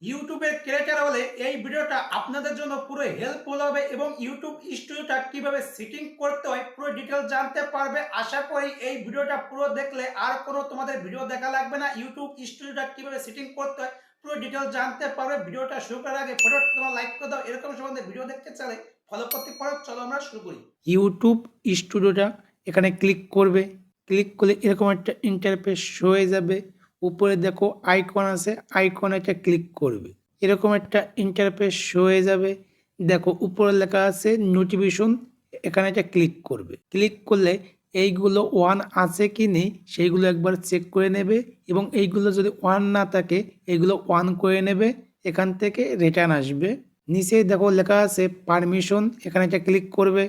ইউটিউবের ক্রিয়েটর হলে এই ভিডিওটা আপনাদের জন্য পুরো হেল্পফুল হবে এবং ইউটিউব স্টুডিওটা কিভাবে সেটিং করতে হয় পুরো ডিটেল জানতে পারবে। আশা করি এই ভিডিওটা পুরো দেখলে আর কোনো তোমাদের ভিডিও দেখা লাগবে না। ইউটিউব স্টুডিওটা কিভাবে সেটিং করতে হয় পুরো ডিটেল জানতে পারবে। ভিডিওটা শুরু করার আগে ফটোটা তোমার লাইক করে দাও। এরকম সম্বন্ধে ভিডিও দেখতে চাইলে ফলো করতে পারো। চলো আমরা শুরু করি। ইউটিউব স্টুডিওটা এখানে ক্লিক করবে। ক্লিক করলে এরকম একটা ইন্টারফেস হয়ে যাবে। উপরে দেখো আইকন আছে, আইকনে একটা ক্লিক করবে। এরকম একটা ইন্টারফেস হয়ে যাবে। দেখো উপরে লেখা আছে নোটিফিকেশন, এখানে একটা ক্লিক করবে। ক্লিক করলে এইগুলো ওয়ান আছে কি নেই সেইগুলো একবার চেক করে নেবে এবং এইগুলো যদি ওয়ান না থাকে এইগুলো ওয়ান করে নেবে। এখান থেকে রিটার্ন আসবে। নিচে দেখো লেখা আছে পারমিশন, এখানে একটা ক্লিক করবে।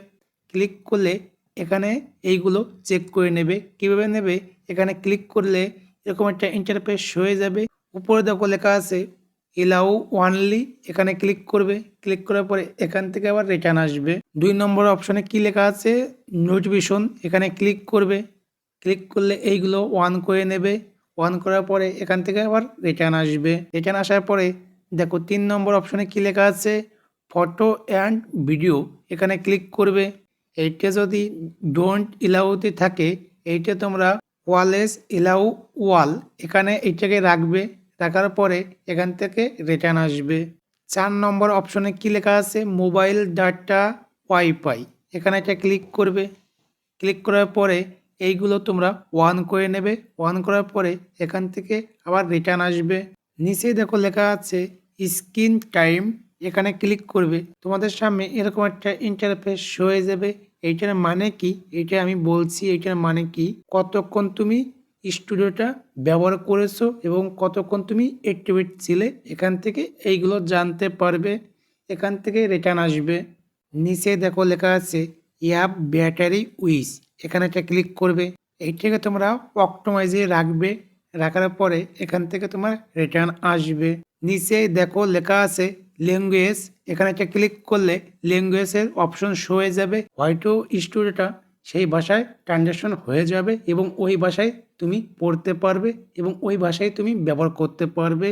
ক্লিক করলে এখানে এইগুলো চেক করে নেবে। কিভাবে নেবে, এখানে ক্লিক করলে এরকম একটা ইন্টারফেস হয়ে যাবে। উপরে দেখো লেখা আছে এলাও ওয়ানলি, এখানে ক্লিক করবে। ক্লিক করার পরে এখান থেকে আবার রিটার্ন আসবে। 2 নম্বর অপশনে কি লেখা আছে নোটিফিকেশন, এখানে ক্লিক করবে। ক্লিক করলে এইগুলো ওয়ান করে নেবে। ওয়ান করার পরে এখান থেকে আবার রিটার্ন আসবে। রিটার্ন আসার পরে দেখো 3 নম্বর অপশনে কি লেখা আছে ফটো অ্যান্ড ভিডিও, এখানে ক্লিক করবে। এইটা যদি ডোন্ট এলাউতে থাকে এইটা তোমরা ওয়ালেস এলাউ ওয়াল, এখানে এইটাকে রাখবে। রাখার পরে এখান থেকে রিটার্ন আসবে। 4 নম্বর অপশনে কি লেখা আছে মোবাইল ডাটা ওয়াইফাই, এখানে একটা ক্লিক করবে। ক্লিক করার পরে এইগুলো তোমরা ওয়ান করে নেবে। ওয়ান করার পরে এখান থেকে আবার রিটার্ন আসবে। নিচে দেখো লেখা আছে স্ক্রিন টাইম, এখানে ক্লিক করবে। তোমাদের সামনে এরকম একটা ইন্টারফেস হয়ে যাবে। এইটার মানে কি এটা আমি বলছি। এইটার মানে কি কতক্ষণ তুমি স্টুডিওটা ব্যবহার করেছো এবং কতক্ষণ তুমি অ্যাক্টিভেট ছিলে, এখান থেকে এইগুলো জানতে পারবে। এখান থেকে রিটার্ন আসবে। নিচে দেখো লেখা আছে অ্যাপ ব্যাটারি উইস, এখানে একটা ক্লিক করবে। এইটাকে তোমরা অপটিমাইজে রাখবে। রাখার পরে এখান থেকে তোমার রিটার্ন আসবে। নিচে দেখো লেখা আছে ল্যাঙ্গুয়েজ, এখানে একটা ক্লিক করলে ল্যাঙ্গুয়েজের অপশন শো হয়ে যাবে। হয়তো স্টুডিওটা সেই ভাষায় ট্রানজাকশন হয়ে যাবে এবং ওই ভাষায় তুমি পড়তে পারবে এবং ওই ভাষায় তুমি ব্যবহার করতে পারবে।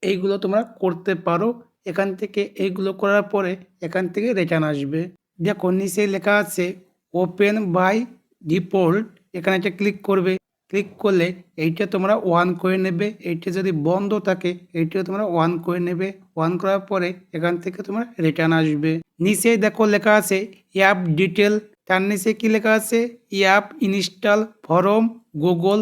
এইগুলো তোমরা করতে পারো। এখান থেকে এইগুলো করার পরে এখান থেকে রিটার্ন আসবে। দেখো নিচে লেখা আছে ওপেন বাই ডিফল্ট, এখানে একটা ক্লিক করবে। ক্লিক করলে এইটা তোমরা ওয়ান করে নেবে। এইটা যদি বন্ধ থাকে এইটাও তোমরা ওয়ান করে নেবে। ওয়ান করার পরে এখান থেকে তোমার রিটার্ন আসবে। নিচে দেখো লেখা আছে অ্যাপ ডিটেল, তার নিচে কি লেখা আছে app install form Google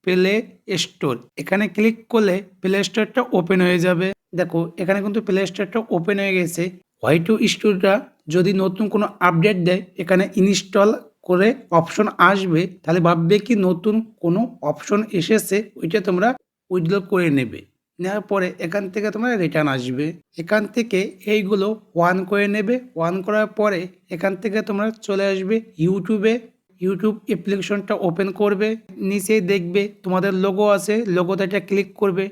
play store, এখানে ক্লিক করলে প্লে স্টোরটা ওপেন হয়ে যাবে। দেখো এখানে কিন্তু প্লে স্টোরটা ওপেন হয়ে গেছে। হয়তো স্টোরটা যদি নতুন কোনো আপডেট দেয় এখানে ইনস্টল করে অপশন আসবে, তাহলে ভাববে কি নতুন কোনো অপশন এসেছে, ওইটা তোমরা উইথড্র করে নেবে। নেওয়ার পরে এখান থেকে তোমরা রিটার্ন আসবে। এখান থেকে এইগুলো ওয়ান করে নেবে। ওয়ান করার পরে এখান থেকে তোমরা চলে আসবে ইউটিউবে। ইউটিউব অ্যাপ্লিকেশনটা ওপেন করবে। নিচেই দেখবে তোমাদের লোগো আছে, লোগোতে একটা ক্লিক করবে।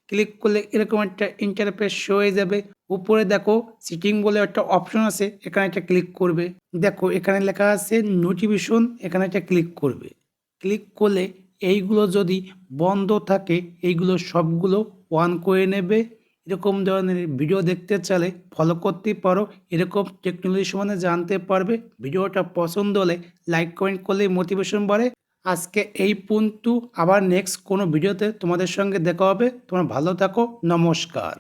ক্লিক করলে এরকম একটা ইন্টারফেস শো হয়ে যাবে। উপরে দেখো সিটিং বলে একটা অপশন আছে, এখানে একটা ক্লিক করবে। দেখো এখানে লেখা আছে নোটিফিকেশন, এখানে একটা ক্লিক করবে। ক্লিক করলে এইগুলো যদি বন্ধ থাকে এইগুলো সবগুলো অন করে নেবে। এরকম ধরনের ভিডিও দেখতে চাইলে ফলো করতে পারো। এরকম টেকনোলজি সম্বন্ধে জানতে পারবে। ভিডিওটা পছন্দ হলে লাইক কমেন্ট করলে মোটিভেশন বাড়ে। আজকে এই পর্যন্ত, আবার নেক্সট কোনো ভিডিওতে তোমাদের সঙ্গে দেখা হবে। তোমরা ভালো থাকো, নমস্কার।